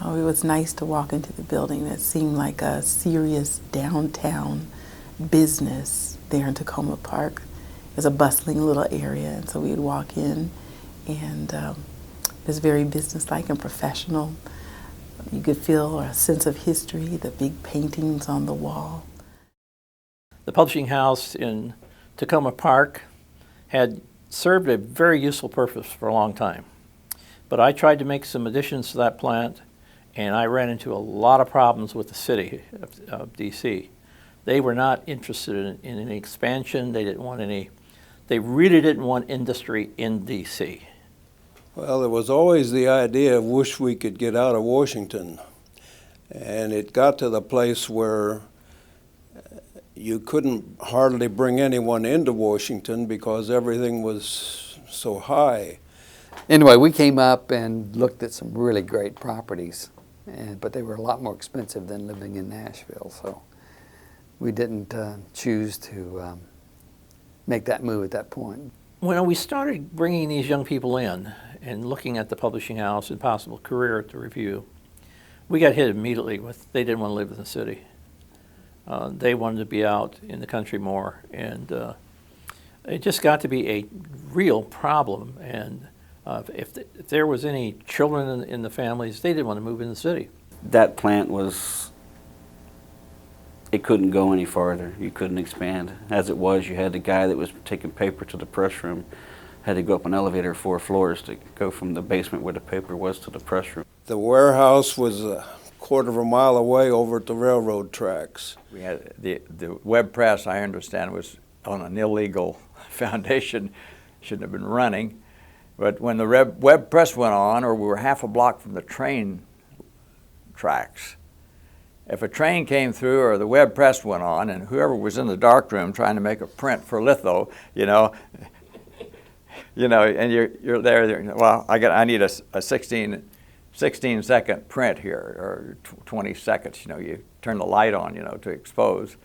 Oh, it was nice to walk into the building that seemed like a serious downtown business there in Tacoma Park. It was a bustling little area, and so we'd walk in, and it was very businesslike and professional. You could feel a sense of history, the big paintings on the wall. The publishing house in Tacoma Park had served a very useful purpose for a long time. But I tried to make some additions to that plant, and I ran into a lot of problems with the city of D.C. They were not interested in any expansion. They didn't want any, they really didn't want industry in D.C. Well, there was always the idea of wish we could get out of Washington. And it got to the place where you couldn't hardly bring anyone into Washington because everything was so high. Anyway, we came up and looked at some really great properties, but they were a lot more expensive than living in Nashville, so we didn't choose to make that move at that point. When we started bringing these young people in and looking at the publishing house and possible career to review, we got hit immediately with they didn't want to live in the city. They wanted to be out in the country more, and it just got to be a real problem. And if there was any children in the families, they didn't want to move in the city. That plant was, it couldn't go any farther. You couldn't expand. As it was, you had the guy that was taking paper to the press room, had to go up an elevator 4 floors to go from the basement where the paper was to the press room. The warehouse was a quarter of a mile away over at the railroad tracks. We had the web press, I understand, was on an illegal foundation, shouldn't have been running. But when the web press went on, or we were half a block from the train tracks, if a train came through or the web press went on, and whoever was in the darkroom trying to make a print for litho, and you're there. Well, I need a 16 second print here, or 20 seconds. You turn the light on, to expose.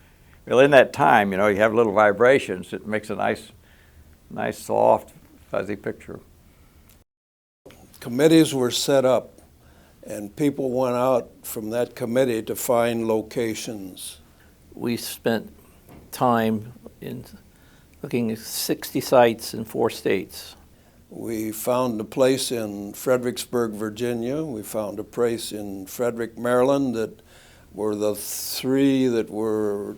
Well, in that time, you have little vibrations. It makes a nice, soft, fuzzy picture. Committees were set up, and people went out from that committee to find locations. We spent time in looking at 60 sites in 4 states. We found a place in Fredericksburg, Virginia. We found a place in Frederick, Maryland, that were the 3 that were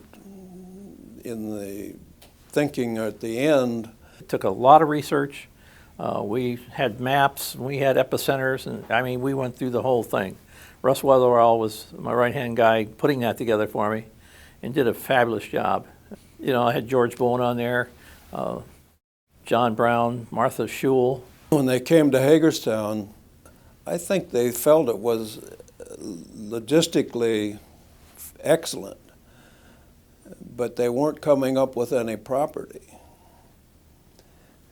in the thinking at the end. It took a lot of research. We had maps, we had epicenters, and we went through the whole thing. Russ Weatherall was my right-hand guy putting that together for me and did a fabulous job. I had George Bowen on there, John Brown, Martha Schul. When they came to Hagerstown, I think they felt it was logistically excellent, but they weren't coming up with any property.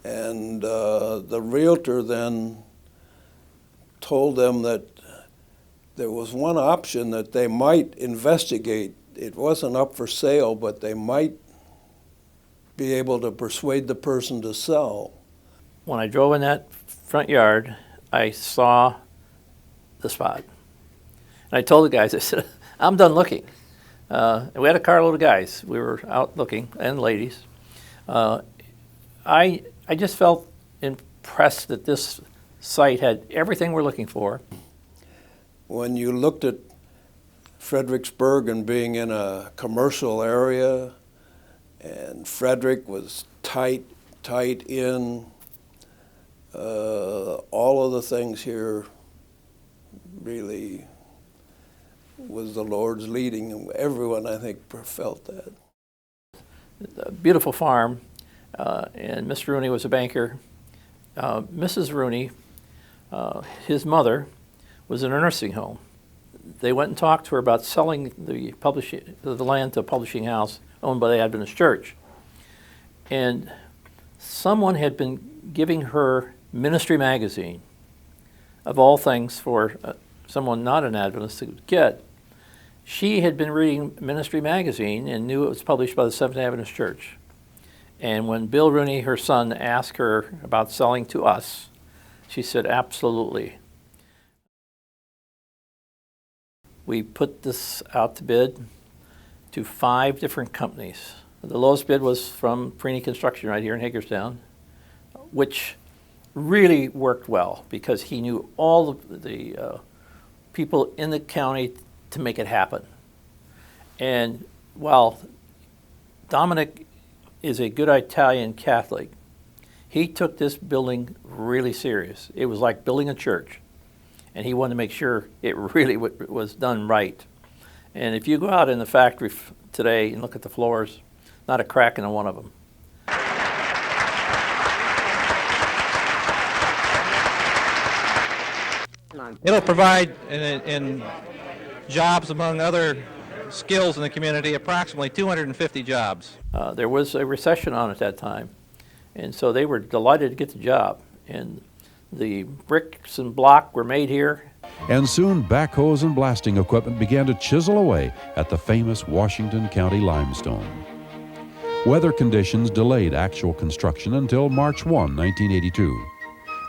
And the realtor then told them that there was one option that they might investigate. It wasn't up for sale, but they might be able to persuade the person to sell. When I drove in that front yard, I saw the spot. And I told the guys, I said, I'm done looking. And we had a carload of guys. We were out looking, and ladies. I just felt impressed that this site had everything we're looking for. When you looked at Fredericksburg and being in a commercial area, and Frederick was tight in, all of the things here really was the Lord's leading, and everyone, I think, felt that. A beautiful farm, and Mr. Rooney was a banker. Mrs. Rooney, his mother, was in a nursing home. They went and talked to her about selling the land to a publishing house owned by the Adventist Church. And someone had been giving her Ministry magazine, of all things for someone not an Adventist to get. She had been reading Ministry magazine and knew it was published by the Seventh-day Adventist Church. And when Bill Rooney, her son, asked her about selling to us, she said, absolutely. We put this out to bid to 5 different companies. The lowest bid was from Preeny Construction right here in Hagerstown, which really worked well because he knew all of the people in the county to make it happen. And while Dominic is a good Italian Catholic, he took this building really serious. It was like building a church, and he wanted to make sure it really was done right. And if you go out in the factory today and look at the floors, not a crack in one of them. It'll provide in jobs, among other skills in the community, approximately 250 jobs. There was a recession on at that time, and so they were delighted to get the job. And the bricks and block were made here. And soon backhoes and blasting equipment began to chisel away at the famous Washington County limestone. Weather conditions delayed actual construction until March 1, 1982.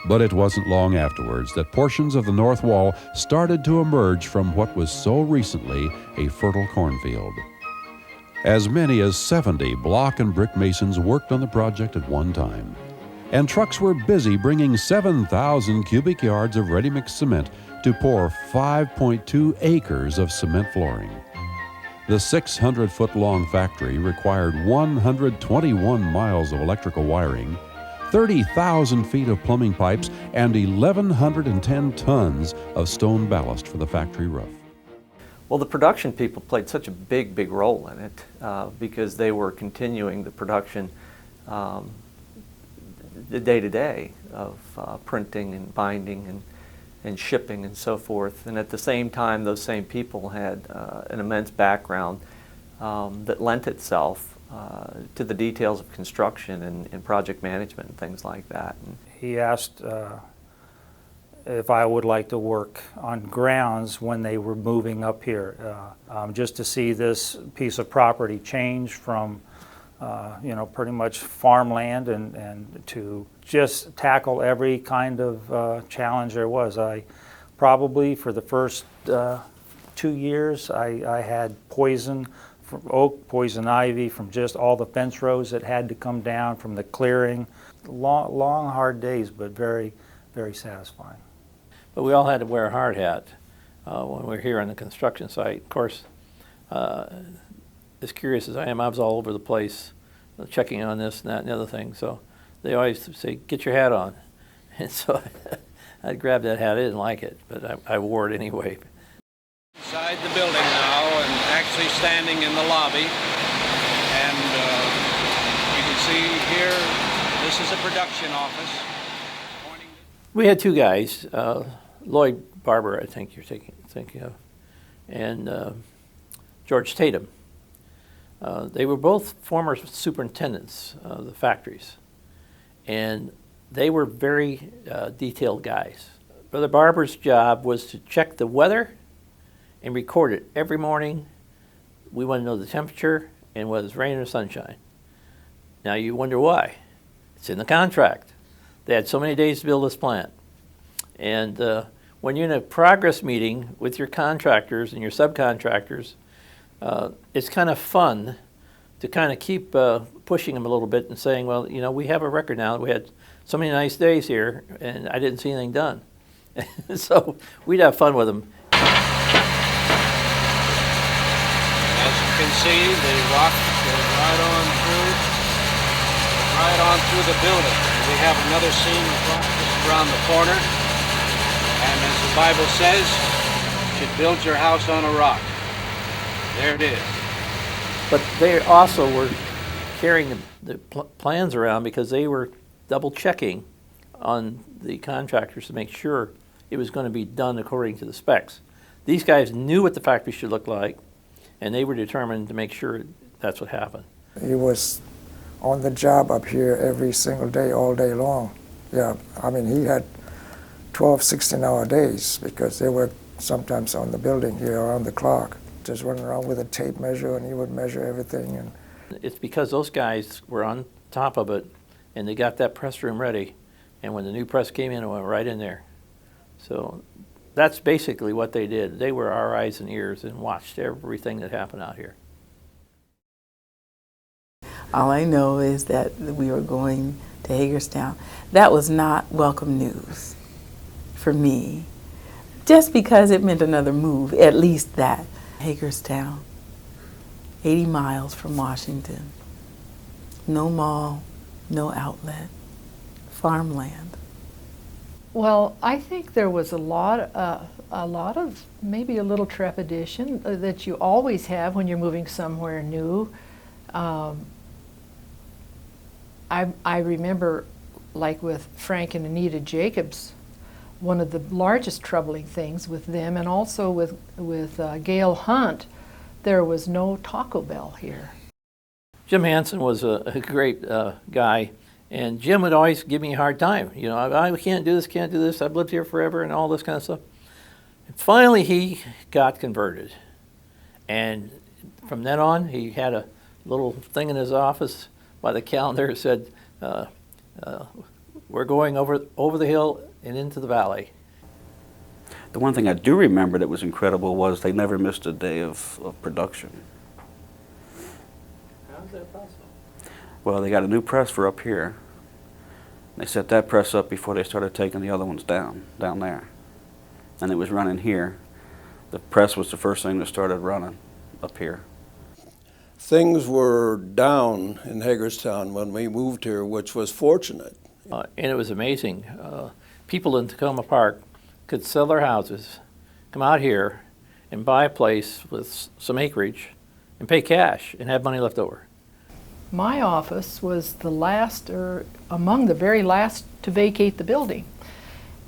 But it wasn't long afterwards that portions of the north wall started to emerge from what was so recently a fertile cornfield. As many as 70 block and brick masons worked on the project at one time, and trucks were busy bringing 7,000 cubic yards of ready-mix cement to pour 5.2 acres of cement flooring. The 600-foot-long factory required 121 miles of electrical wiring, 30,000 feet of plumbing pipes, and 1,110 tons of stone ballast for the factory roof. Well, the production people played such a big role in it because they were continuing the production the day-to-day of printing and binding and shipping and so forth. And at the same time, those same people had an immense background that lent itself to the details of construction and project management and things like that. He asked if I would like to work on grounds when they were moving up here, just to see this piece of property change from pretty much farmland and to just tackle every kind of challenge there was. I probably, for the first 2 years, I had poison from oak, poison ivy, from just all the fence rows that had to come down from the clearing. Long, hard days, but very, very satisfying. But we all had to wear a hard hat when we were here on the construction site. Of course, as curious as I am, I was all over the place checking on this and that and the other thing. So they always say, get your hat on. And so I'd grab that hat. I didn't like it, but I wore it anyway. Inside the building now and actually standing in the lobby. And you can see here, this is a production office. We had 2 guys, Lloyd Barber, I think you're thinking of, and George Tatum. They were both former superintendents of the factories, and they were very detailed guys. Brother Barber's job was to check the weather and record it every morning. We wanted to know the temperature and whether it's rain or sunshine. Now you wonder why. It's in the contract. They had so many days to build this plant. And when you're in a progress meeting with your contractors and your subcontractors, it's kind of fun to kind of keep pushing them a little bit and saying, well, we have a record now. We had so many nice days here, and I didn't see anything done. So we'd have fun with them. As you can see, the rock goes right on through the building. We have another seam just around the corner. And as the Bible says, you should build your house on a rock. There it is. But they also were carrying the plans around because they were double checking on the contractors to make sure it was going to be done according to the specs. These guys knew what the factory should look like, and they were determined to make sure that's what happened. He was on the job up here every single day, all day long. Yeah, I mean, he had 12, 16-hour days because they were sometimes on the building here around the clock, just running around with a tape measure, and he would measure everything. And it's because those guys were on top of it, and they got that press room ready, and when the new press came in, it went right in there. So That's basically what they did. They were our eyes and ears and watched everything that happened out here. All I know is that we were going to Hagerstown. That was not welcome news for me, just because it meant another move, at least that. Hagerstown, 80 miles from Washington. No mall, no outlet, farmland. Well, I think there was a lot of maybe a little trepidation that you always have when you're moving somewhere new. I remember, like with Frank and Anita Jacobs, one of the largest troubling things with them, and also with Gail Hunt, there was no Taco Bell here. Jim Hansen was a great guy, and Jim would always give me a hard time. You know, I can't do this, can't do this. I've lived here forever and all this kind of stuff. And finally, he got converted. And from then on, he had a little thing in his office by the calendar that said, we're going over the hill and into the valley. The one thing I do remember that was incredible was they never missed a day of production. How is that possible? Well, they got a new press for up here. They set that press up before they started taking the other ones down there. And it was running here. The press was the first thing that started running up here. Things were down in Hagerstown when we moved here, which was fortunate. And it was amazing. People in Tacoma Park could sell their houses, come out here, and buy a place with some acreage, and pay cash, and have money left over. My office was the last, or among the very last, to vacate the building.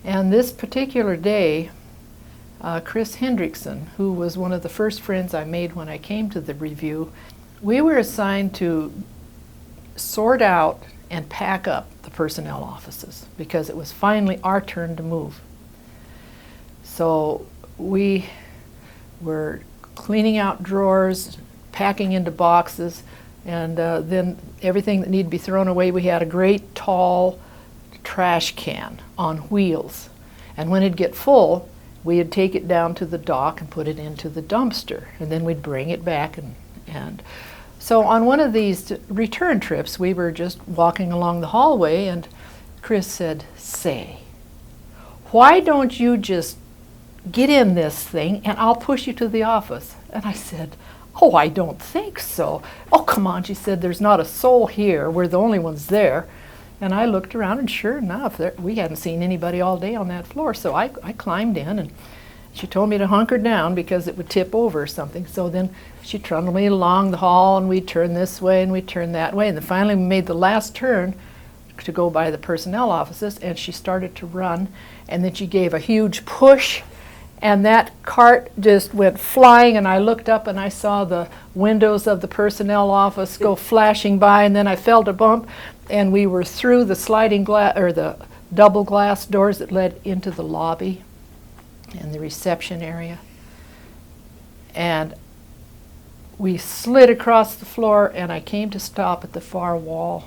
And this particular day, Chris Hendrickson, who was one of the first friends I made when I came to the review, we were assigned to sort out and pack up the personnel offices because it was finally our turn to move. So we were cleaning out drawers, packing into boxes, and then everything that needed to be thrown away, we had a great tall trash can on wheels. And when it'd get full, we'd take it down to the dock and put it into the dumpster, and then we'd bring it back. And so on one of these return trips, we were just walking along the hallway, and Chris said, "Say, why don't you just get in this thing and I'll push you to the office?" And I said, "Oh, I don't think so." "Oh, come on," she said, "there's not a soul here. We're the only ones there." And I looked around, and sure enough, we hadn't seen anybody all day on that floor. So I climbed in, and she told me to hunker down because it would tip over or something. So then she trundled me along the hall, and we'd turn this way and we'd turn that way. And then finally we made the last turn to go by the personnel offices, and she started to run. And then she gave a huge push, and that cart just went flying, and I looked up and I saw the windows of the personnel office go flashing by, and then I felt a bump, and we were through the sliding glass, or the double glass doors that led into the lobby and the reception area. And we slid across the floor, and I came to stop at the far wall.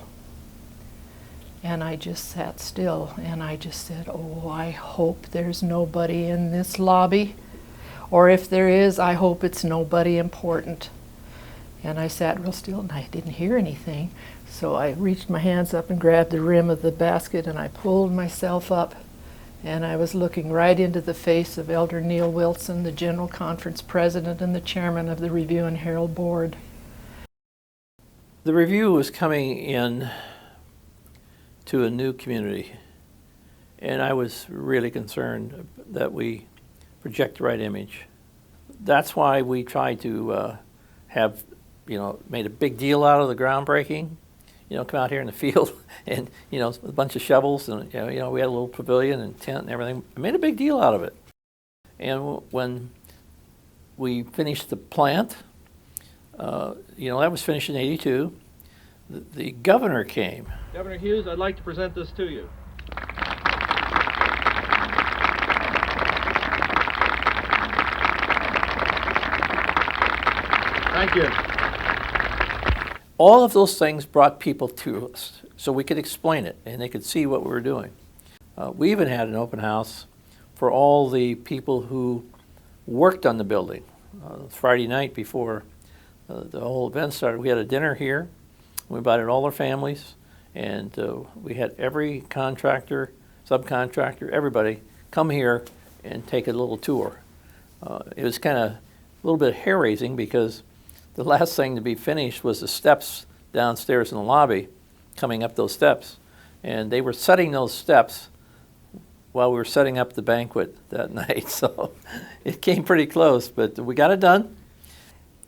And I just sat still, and I just said, "Oh, I hope there's nobody in this lobby. Or if there is, I hope it's nobody important." And I sat real still, and I didn't hear anything. So I reached my hands up and grabbed the rim of the basket, and I pulled myself up. And I was looking right into the face of Elder Neil Wilson, the General Conference President and the Chairman of the Review and Herald Board. The Review was coming in to a new community, and I was really concerned that we project the right image. That's why we tried to have, made a big deal out of the groundbreaking. Come out here in the field and, a bunch of shovels, and, we had a little pavilion and tent and everything. I made a big deal out of it. And when we finished the plant, that was finished in '82, the governor came. Governor Hughes, I'd like to present this to you. Thank you. All of those things brought people to us so we could explain it and they could see what we were doing. We even had an open house for all the people who worked on the building. Friday night before the whole event started, we had a dinner here. We invited all our families, and we had every contractor, subcontractor, everybody come here and take a little tour. It was kind of a little bit hair-raising because the last thing to be finished was the steps downstairs in the lobby, coming up those steps. And they were setting those steps while we were setting up the banquet that night. So it came pretty close, but we got it done.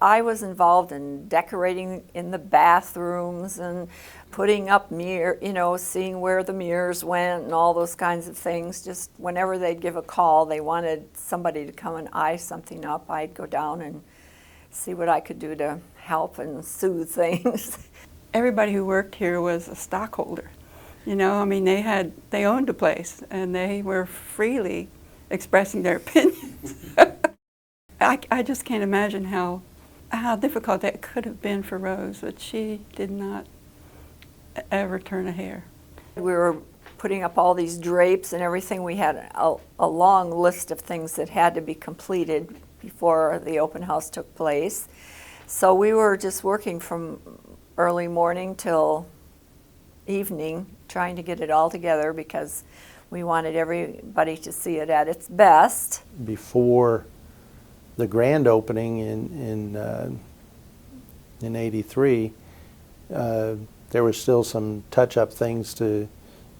I was involved in decorating in the bathrooms and putting up seeing where the mirrors went and all those kinds of things. Just whenever they'd give a call, they wanted somebody to come and eye something up, I'd go down and see what I could do to help and soothe things. Everybody who worked here was a stockholder. They owned the place and they were freely expressing their opinions. I just can't imagine how difficult that could have been for Rose, but she did not ever turn a hair. We were putting up all these drapes and everything. We had a long list of things that had to be completed before the open house took place. So we were just working from early morning till evening trying to get it all together because we wanted everybody to see it at its best. Before the grand opening in '83, there were still some touch-up things to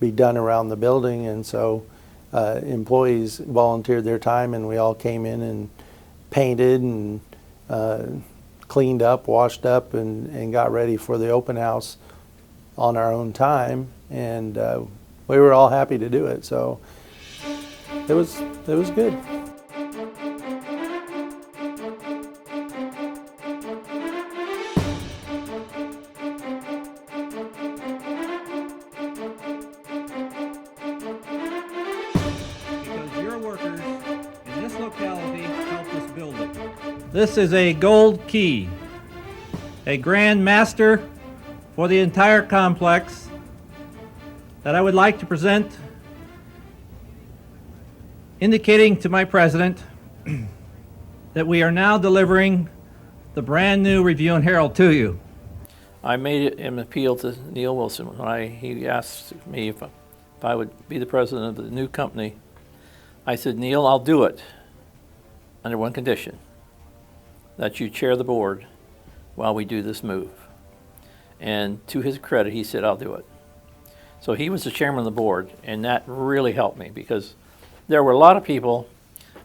be done around the building, and so employees volunteered their time, and we all came in and painted and cleaned up, washed up, and got ready for the open house on our own time, and we were all happy to do it. So it was good. This is a gold key, a grand master for the entire complex that I would like to present, indicating to my president that we are now delivering the brand new Review and Herald to you. I made an appeal to Neil Wilson when he asked me if I would be the president of the new company. I said, Neil, I'll do it under one condition, that you chair the board while we do this move. And to his credit, he said, I'll do it. So he was the chairman of the board, and that really helped me because there were a lot of people,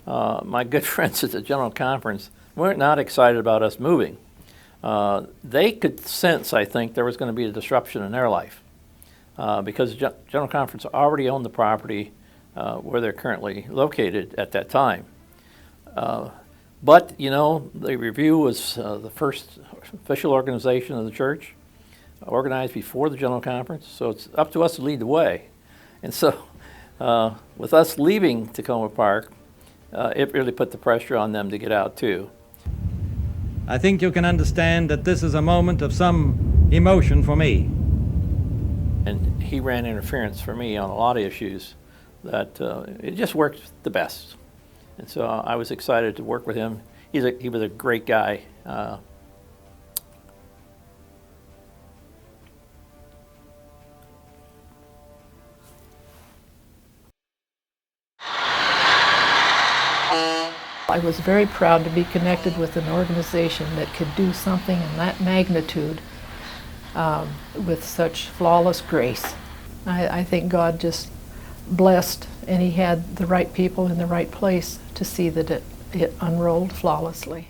my good friends at the General Conference, weren't not excited about us moving. They could sense, I think, there was going to be a disruption in their life because the General Conference already owned the property where they're currently located at that time. But, the Review was the first official organization of the church, organized before the General Conference, so it's up to us to lead the way. And so with us leaving Tacoma Park, it really put the pressure on them to get out too. I think you can understand that this is a moment of some emotion for me. And he ran interference for me on a lot of issues that it just worked the best. And so I was excited to work with him. He was a great guy. I was very proud to be connected with an organization that could do something in that magnitude with such flawless grace. I think God just blessed, and He had the right people in the right place to see that it unrolled flawlessly.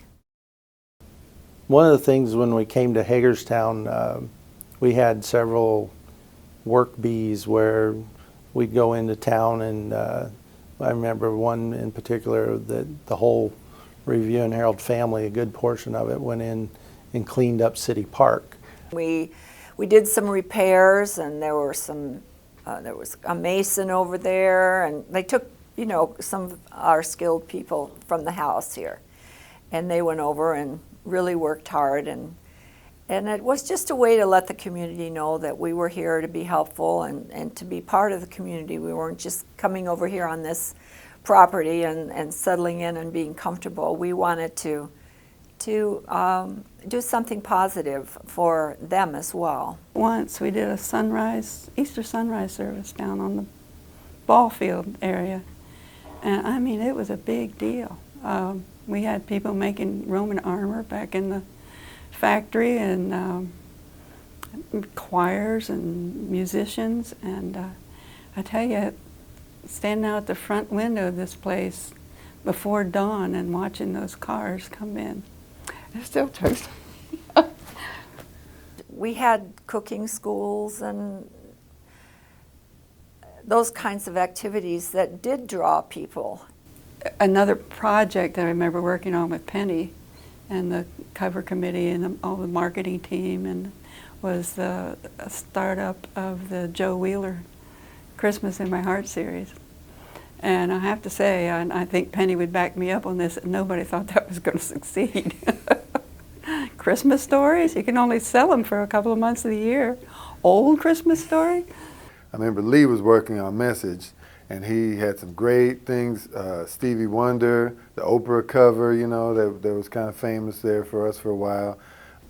One of the things when we came to Hagerstown, we had several work bees where we'd go into town, and I remember one in particular that the whole Review and Herald family, a good portion of it, went in and cleaned up City Park. We did some repairs, and there was a mason over there, and they took some of our skilled people from the house here, and they went over and really worked hard, and it was just a way to let the community know that we were here to be helpful and to be part of the community. We weren't just coming over here on this property and settling in and being comfortable. We wanted to do something positive for them as well. Once we did a Easter sunrise service down on the ball field area. And I mean, it was a big deal. We had people making Roman armor back in the factory, and choirs and musicians. And I tell you, standing out the front window of this place before dawn and watching those cars come in, it still toast. We had cooking schools and those kinds of activities that did draw people. Another project that I remember working on with Penny and the cover committee and all the marketing team and was the startup of the Joe Wheeler Christmas in My Heart series. And I have to say, and I think Penny would back me up on this, nobody thought that was going to succeed. Christmas stories, you can only sell them for a couple of months of the year. Old Christmas story. I remember Lee was working on Message, and he had some great things, Stevie Wonder, the Oprah cover, you know, that was kind of famous there for us for a while.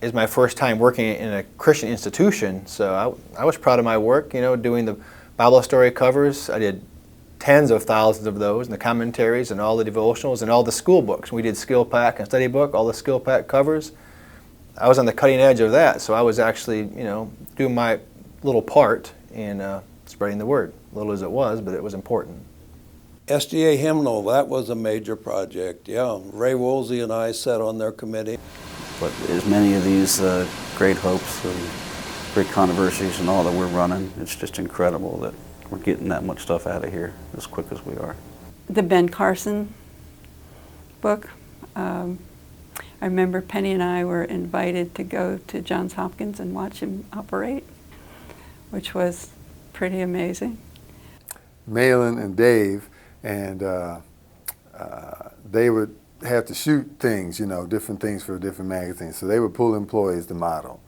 It's my first time working in a Christian institution, so I was proud of my work, you know, doing the Bible story covers. I did tens of thousands of those, and the commentaries and all the devotionals and all the school books. We did Skill Pack and Study Book, all the Skill Pack covers. I was on the cutting edge of that, so I was actually, you know, doing my little part in spreading the word, little as it was, but it was important. SDA hymnal, that was a major project, yeah. Ray Woolsey and I sat on their committee. But as many of these great hopes and great controversies and all that we're running, it's just incredible that we're getting that much stuff out of here as quick as we are. The Ben Carson book, I remember Penny and I were invited to go to Johns Hopkins and watch him operate, which was pretty amazing. Malin and Dave, and they would have to shoot things, you know, different things for different magazines. So they would pull employees to model.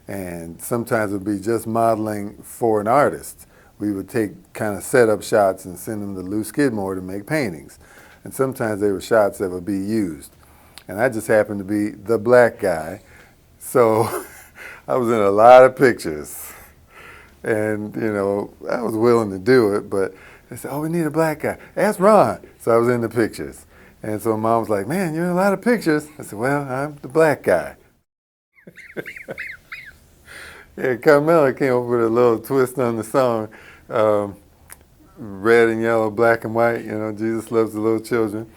And sometimes it would be just modeling for an artist. We would take kind of setup shots and send them to Lou Skidmore to make paintings. And sometimes they were shots that would be used. And I just happened to be the black guy. So I was in a lot of pictures. And, you know, I was willing to do it, but they said, oh, we need a black guy. Ask Ron. So I was in the pictures. And so Mom was like, man, you're in a lot of pictures. I said, well, I'm the black guy. Yeah, Carmela came up with a little twist on the song, red and yellow, black and white, you know, Jesus loves the little children.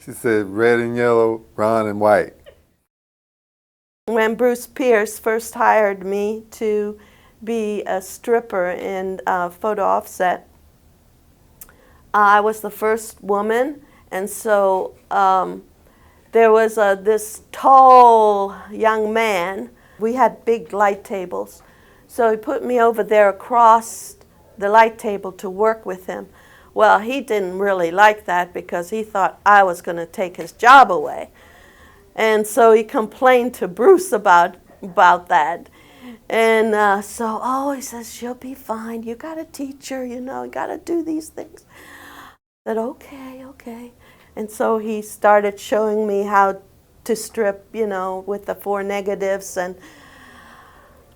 She said, red and yellow, Ron and white. When Bruce Pierce first hired me to be a stripper in photo offset, I was the first woman, and so there was this tall young man. We had big light tables, so he put me over there across the light table to work with him. Well, he didn't really like that because he thought I was going to take his job away. And so he complained to Bruce about that. And he says, she'll be fine. You got to teach her, you know, you got to do these things. I said, okay. And so he started showing me how to strip, you know, with the 4 negatives. And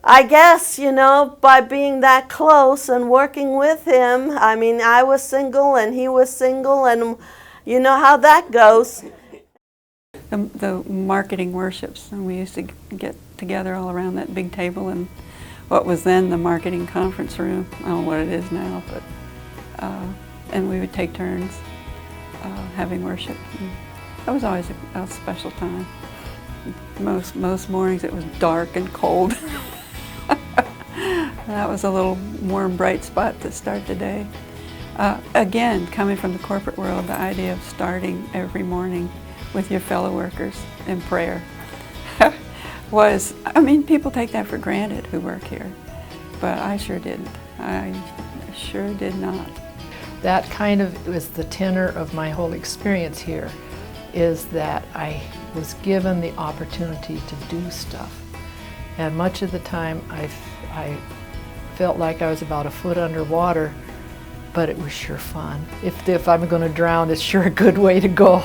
I guess, you know, by being that close and working with him, I mean, I was single and he was single, and you know how that goes. The marketing worships, and we used to get together all around that big table in what was then the marketing conference room. I don't know what it is now, but and we would take turns having worship. And that was always a special time. Most mornings it was dark and cold. That was a little warm, bright spot to start the day. Again, coming from the corporate world, the idea of starting every morning with your fellow workers in prayer was, I mean, people take that for granted who work here, but I sure didn't. I sure did not. That kind of was the tenor of my whole experience here, is that I was given the opportunity to do stuff. And much of the time I felt like I was about a foot underwater but it was sure fun. If I'm going to drown, it's sure a good way to go.